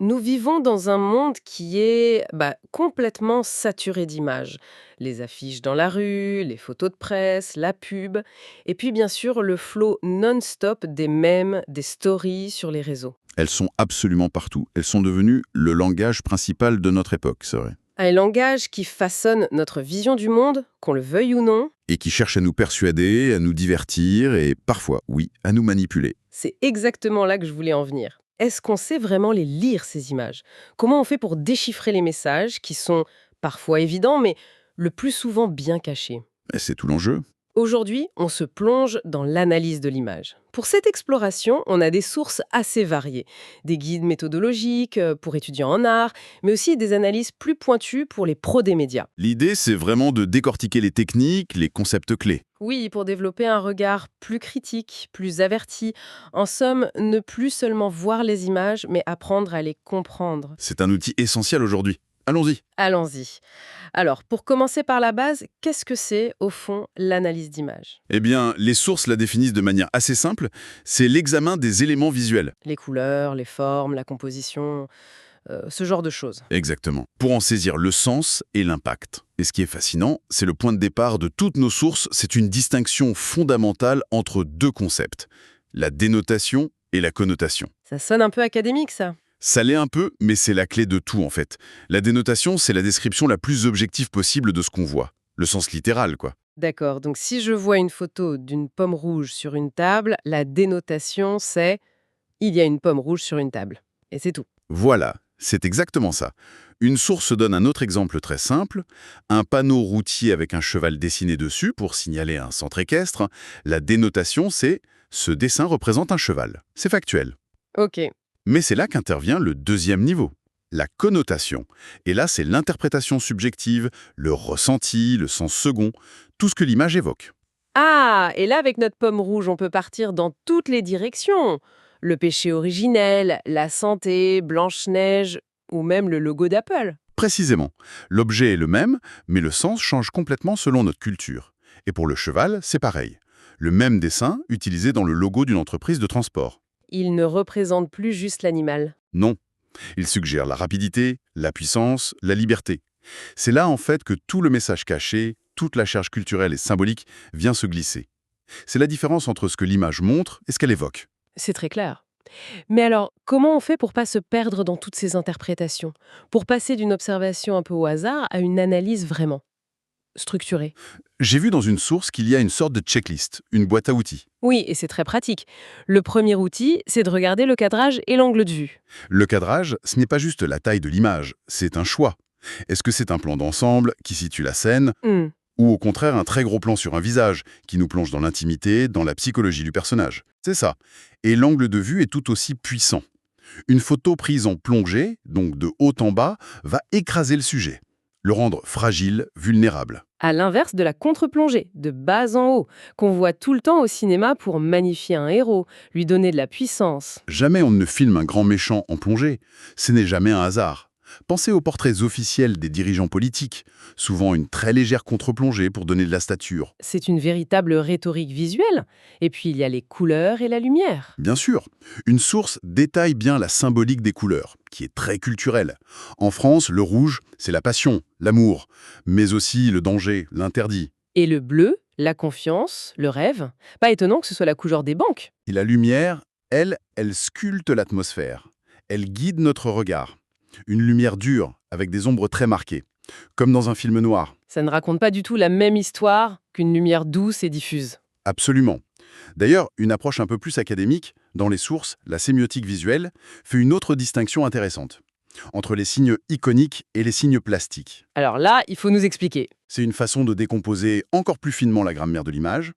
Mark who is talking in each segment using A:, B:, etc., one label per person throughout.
A: Nous vivons dans un monde qui est complètement saturé d'images. Les affiches dans la rue, les photos de presse, la pub, et puis bien sûr le flot non-stop des mèmes, des stories sur les réseaux.
B: Elles sont absolument partout. Elles sont devenues le langage principal de notre époque, c'est vrai.
A: Un langage qui façonne notre vision du monde, qu'on le veuille ou non.
B: Et qui cherche à nous persuader, à nous divertir et parfois, oui, à nous manipuler.
A: C'est exactement là que je voulais en venir. Est-ce qu'on sait vraiment les lire, ces images? Comment on fait pour déchiffrer les messages qui sont parfois évidents, mais le plus souvent bien cachés?
B: Et c'est tout l'enjeu.
A: Aujourd'hui, on se plonge dans l'analyse de l'image. Pour cette exploration, on a des sources assez variées. Des guides méthodologiques pour étudiants en art, mais aussi des analyses plus pointues pour les pros des médias.
B: L'idée, c'est vraiment de décortiquer les techniques, les concepts clés.
A: Oui, pour développer un regard plus critique, plus averti. En somme, ne plus seulement voir les images, mais apprendre à les comprendre.
B: C'est un outil essentiel aujourd'hui. Allons-y.
A: Allons-y. Alors, pour commencer par la base, qu'est-ce que c'est, au fond, l'analyse d'image?
B: Eh bien, les sources la définissent de manière assez simple. C'est l'examen des éléments visuels.
A: Les couleurs, les formes, la composition, ce genre de choses.
B: Exactement. Pour en saisir le sens et l'impact. Et ce qui est fascinant, c'est le point de départ de toutes nos sources, c'est une distinction fondamentale entre deux concepts, la dénotation et la connotation.
A: Ça sonne un peu académique, ça.
B: Ça l'est un peu, mais c'est la clé de tout en fait. La dénotation, c'est la description la plus objective possible de ce qu'on voit. Le sens littéral, quoi.
A: D'accord, donc si je vois une photo d'une pomme rouge sur une table, la dénotation, c'est «il y a une pomme rouge sur une table». Et c'est tout.
B: Voilà, c'est exactement ça. Une source donne un autre exemple très simple, un panneau routier avec un cheval dessiné dessus pour signaler un centre équestre. La dénotation, c'est « ce dessin représente un cheval ». C'est factuel.
A: Ok.
B: Mais c'est là qu'intervient le deuxième niveau, la connotation. Et là, c'est l'interprétation subjective, le ressenti, le sens second, tout ce que l'image évoque.
A: Ah, et là, avec notre pomme rouge, on peut partir dans toutes les directions. Le péché originel, la santé, Blanche-Neige, ou même le logo d'Apple.
B: Précisément, l'objet est le même, mais le sens change complètement selon notre culture. Et pour le cheval, c'est pareil. Le même dessin utilisé dans le logo d'une entreprise de transport.
A: Il ne représente plus juste l'animal.
B: Non, il suggère la rapidité, la puissance, la liberté. C'est là en fait que tout le message caché, toute la charge culturelle et symbolique vient se glisser. C'est la différence entre ce que l'image montre et ce qu'elle évoque.
A: C'est très clair. Mais alors, comment on fait pour pas se perdre dans toutes ces interprétations? Pour passer d'une observation un peu au hasard à une analyse vraiment structurée?
B: J'ai vu dans une source qu'il y a une sorte de checklist, une boîte à outils.
A: Oui, et c'est très pratique. Le premier outil, c'est de regarder le cadrage et l'angle de vue.
B: Le cadrage, ce n'est pas juste la taille de l'image, c'est un choix. Est-ce que c'est un plan d'ensemble qui situe la scène,
A: Hmm.
B: ou au contraire un très gros plan sur un visage qui nous plonge dans l'intimité, dans la psychologie du personnage? C'est ça. Et l'angle de vue est tout aussi puissant. Une photo prise en plongée, donc de haut en bas, va écraser le sujet, le rendre fragile, vulnérable.
A: À l'inverse de la contre-plongée, de bas en haut, qu'on voit tout le temps au cinéma pour magnifier un héros, lui donner de la puissance.
B: Jamais on ne filme un grand méchant en plongée. Ce n'est jamais un hasard. Pensez aux portraits officiels des dirigeants politiques, souvent une très légère contre-plongée pour donner de la stature.
A: C'est une véritable rhétorique visuelle. Et puis il y a les couleurs et la lumière.
B: Bien sûr, une source détaille bien la symbolique des couleurs, qui est très culturelle. En France, le rouge, c'est la passion, l'amour, mais aussi le danger, l'interdit.
A: Et le bleu, la confiance, le rêve. Pas étonnant que ce soit la couleur des banques.
B: Et la lumière, elle sculpte l'atmosphère. Elle guide notre regard. Une lumière dure, avec des ombres très marquées, comme dans un film noir.
A: Ça ne raconte pas du tout la même histoire qu'une lumière douce et diffuse.
B: Absolument. D'ailleurs, une approche un peu plus académique, dans les sources, la sémiotique visuelle, fait une autre distinction intéressante entre les signes iconiques et les signes plastiques.
A: Alors là, il faut nous expliquer.
B: C'est une façon de décomposer encore plus finement la grammaire de l'image.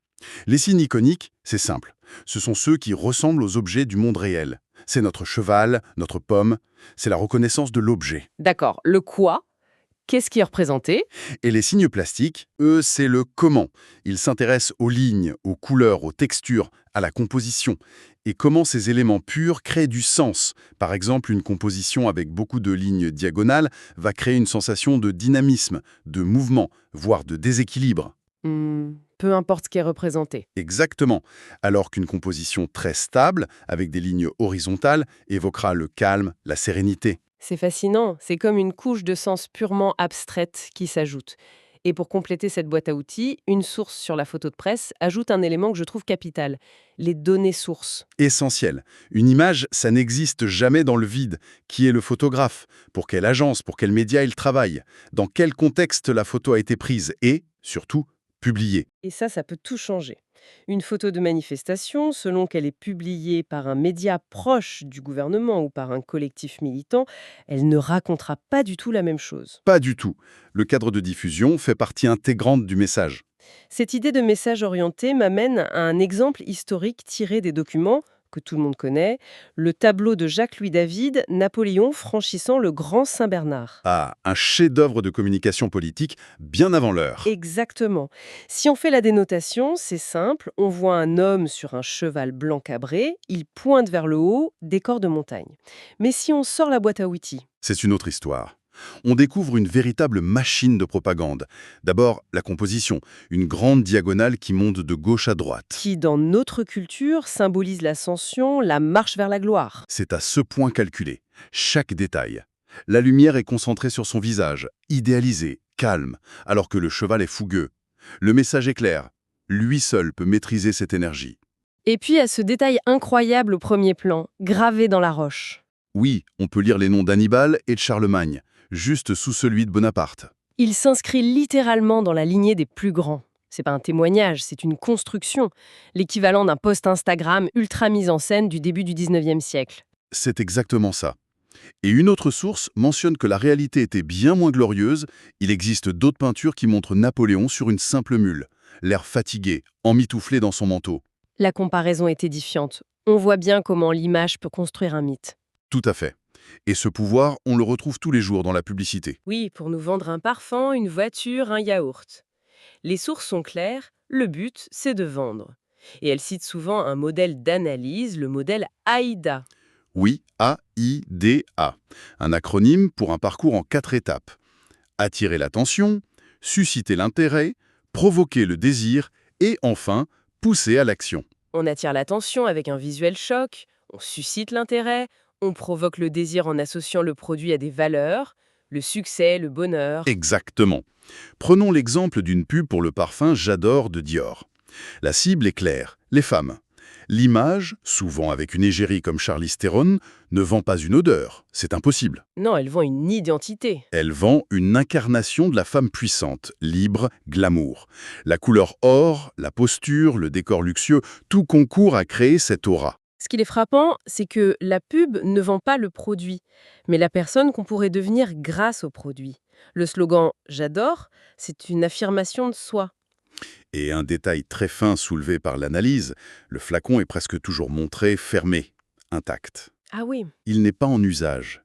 B: Les signes iconiques, c'est simple. Ce sont ceux qui ressemblent aux objets du monde réel. C'est notre cheval, notre pomme, c'est la reconnaissance de l'objet.
A: D'accord, le quoi? Qu'est-ce qui est représenté?
B: Et les signes plastiques, eux, c'est le comment. Ils s'intéressent aux lignes, aux couleurs, aux textures, à la composition. Et comment ces éléments purs créent du sens. Par exemple, une composition avec beaucoup de lignes diagonales va créer une sensation de dynamisme, de mouvement, voire de déséquilibre.
A: Hmm, peu importe ce qui est représenté.
B: Exactement. Alors qu'une composition très stable, avec des lignes horizontales, évoquera le calme, la sérénité.
A: C'est fascinant, c'est comme une couche de sens purement abstraite qui s'ajoute. Et pour compléter cette boîte à outils, une source sur la photo de presse ajoute un élément que je trouve capital, les données sources.
B: Essentiel. Une image, ça n'existe jamais dans le vide. Qui est le photographe? Pour quelle agence? Pour quel média il travaille? Dans quel contexte la photo a été prise? Et, surtout, publiée.
A: Et ça peut tout changer. Une photo de manifestation, selon qu'elle est publiée par un média proche du gouvernement ou par un collectif militant, elle ne racontera pas du tout la même chose.
B: Pas du tout. Le cadre de diffusion fait partie intégrante du message.
A: Cette idée de message orienté m'amène à un exemple historique tiré des documents que tout le monde connaît, le tableau de Jacques-Louis David, Napoléon franchissant le Grand Saint-Bernard.
B: Ah, un chef-d'œuvre de communication politique bien avant l'heure.
A: Exactement. Si on fait la dénotation, c'est simple, on voit un homme sur un cheval blanc cabré, il pointe vers le haut, décor de montagne. Mais si on sort la boîte à outils,
B: C'est une autre histoire. On découvre une véritable machine de propagande. D'abord, la composition, une grande diagonale qui monte de gauche à droite.
A: qui dans notre culture symbolise l'ascension, la marche vers la gloire.
B: C'est à ce point calculé. Chaque détail. La lumière est concentrée sur son visage, idéalisé, calme, alors que le cheval est fougueux. Le message est clair. Lui seul peut maîtriser cette énergie.
A: Et puis à ce détail incroyable au premier plan, gravé dans la roche.
B: Oui, on peut lire les noms d'Hannibal et de Charlemagne, juste sous celui de Bonaparte.
A: Il s'inscrit littéralement dans la lignée des plus grands. C'est pas un témoignage, c'est une construction, l'équivalent d'un post Instagram ultra mis en scène du début du 19e siècle.
B: C'est exactement ça. Et une autre source mentionne que la réalité était bien moins glorieuse. Il existe d'autres peintures qui montrent Napoléon sur une simple mule, l'air fatigué, emmitouflé dans son manteau.
A: La comparaison est édifiante. On voit bien comment l'image peut construire un mythe.
B: Tout à fait. Et ce pouvoir, on le retrouve tous les jours dans la publicité.
A: Oui, pour nous vendre un parfum, une voiture, un yaourt. Les sources sont claires, le but, c'est de vendre. Et elle cite souvent un modèle d'analyse, le modèle AIDA.
B: Oui, AIDA, un acronyme pour un parcours en 4 étapes. Attirer l'attention, susciter l'intérêt, provoquer le désir et enfin, pousser à l'action.
A: On attire l'attention avec un visuel choc, on suscite l'intérêt, on provoque le désir en associant le produit à des valeurs, le succès, le bonheur.
B: Exactement. Prenons l'exemple d'une pub pour le parfum J'adore de Dior. La cible est claire, les femmes. L'image, souvent avec une égérie comme Charlize Theron, ne vend pas une odeur, c'est impossible.
A: Non, elle vend une identité.
B: Elle vend une incarnation de la femme puissante, libre, glamour. La couleur or, la posture, le décor luxueux, tout concourt à créer cette aura.
A: Ce qui est frappant, c'est que la pub ne vend pas le produit, mais la personne qu'on pourrait devenir grâce au produit. Le slogan «J'adore», c'est une affirmation de soi.
B: Et un détail très fin soulevé par l'analyse, le flacon est presque toujours montré fermé, intact.
A: Ah oui,
B: Il n'est pas en usage.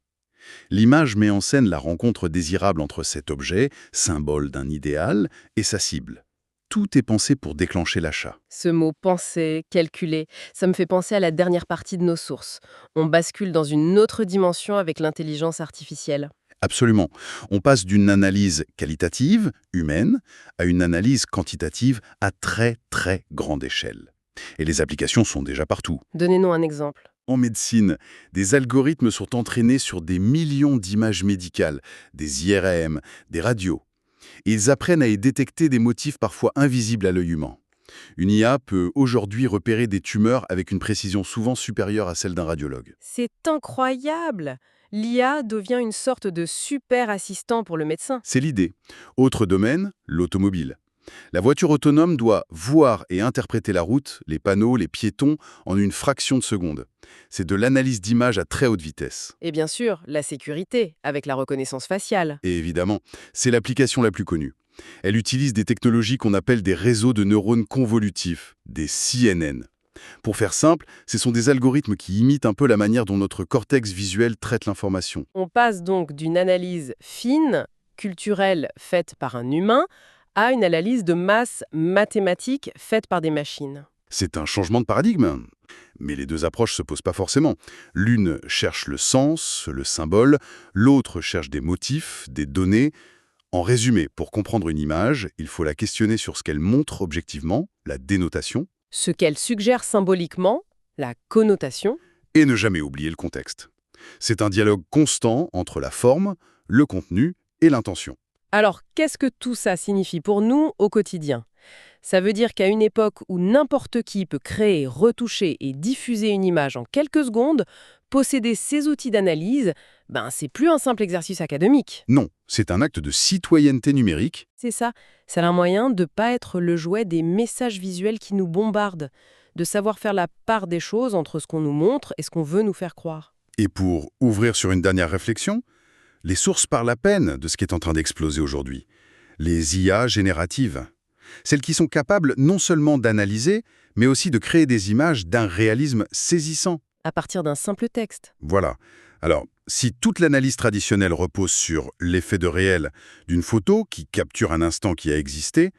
B: L'image met en scène la rencontre désirable entre cet objet, symbole d'un idéal, et sa cible. Tout est pensé pour déclencher l'achat.
A: ce mot «penser», «calculer», ça me fait penser à la dernière partie de nos sources. On bascule dans une autre dimension avec l'intelligence artificielle.
B: Absolument. On passe d'une analyse qualitative, humaine, à une analyse quantitative à très très grande échelle. Et les applications sont déjà partout.
A: Donnez-nous un exemple.
B: En médecine, des algorithmes sont entraînés sur des millions d'images médicales, des IRM, des radios. Et ils apprennent à y détecter des motifs parfois invisibles à l'œil humain. Une IA peut aujourd'hui repérer des tumeurs avec une précision souvent supérieure à celle d'un radiologue.
A: C'est incroyable! L'IA devient une sorte de super assistant pour le médecin.
B: C'est l'idée. Autre domaine, l'automobile. La voiture autonome doit voir et interpréter la route, les panneaux, les piétons en une fraction de seconde. C'est de l'analyse d'image à très haute vitesse.
A: Et bien sûr, la sécurité, avec la reconnaissance faciale.
B: Et évidemment, c'est l'application la plus connue. Elle utilise des technologies qu'on appelle des réseaux de neurones convolutifs, des CNN. Pour faire simple, ce sont des algorithmes qui imitent un peu la manière dont notre cortex visuel traite l'information.
A: On passe donc d'une analyse fine, culturelle, faite par un humain, à une analyse de masse mathématique faite par des machines.
B: C'est un changement de paradigme. Mais les deux approches se posent pas forcément. L'une cherche le sens, le symbole, l'autre cherche des motifs, des données. En résumé, pour comprendre une image, il faut la questionner sur ce qu'elle montre objectivement, la dénotation,
A: Ce qu'elle suggère symboliquement, la connotation.
B: et ne jamais oublier le contexte. C'est un dialogue constant entre la forme, le contenu et l'intention.
A: Alors, qu'est-ce que tout ça signifie pour nous au quotidien? Ça veut dire qu'à une époque où n'importe qui peut créer, retoucher et diffuser une image en quelques secondes, posséder ces outils d'analyse, c'est plus un simple exercice académique.
B: Non, c'est un acte de citoyenneté numérique.
A: C'est ça, c'est un moyen de ne pas être le jouet des messages visuels qui nous bombardent, de savoir faire la part des choses entre ce qu'on nous montre et ce qu'on veut nous faire croire.
B: Et pour ouvrir sur une dernière réflexion, les sources parlent à peine de ce qui est en train d'exploser aujourd'hui. Les IA génératives. Celles qui sont capables non seulement d'analyser, mais aussi de créer des images d'un réalisme saisissant.
A: À partir d'un simple texte.
B: Voilà. Alors, si toute l'analyse traditionnelle repose sur l'effet de réel d'une photo qui capture un instant qui a existé,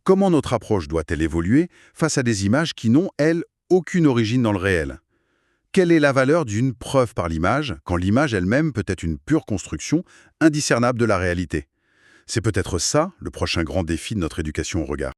B: comment notre approche doit-elle évoluer face à des images qui n'ont, elles, aucune origine dans le réel? Quelle est la valeur d'une preuve par l'image, quand l'image elle-même peut être une pure construction, indiscernable de la réalité? C'est peut-être ça, le prochain grand défi de notre éducation au regard.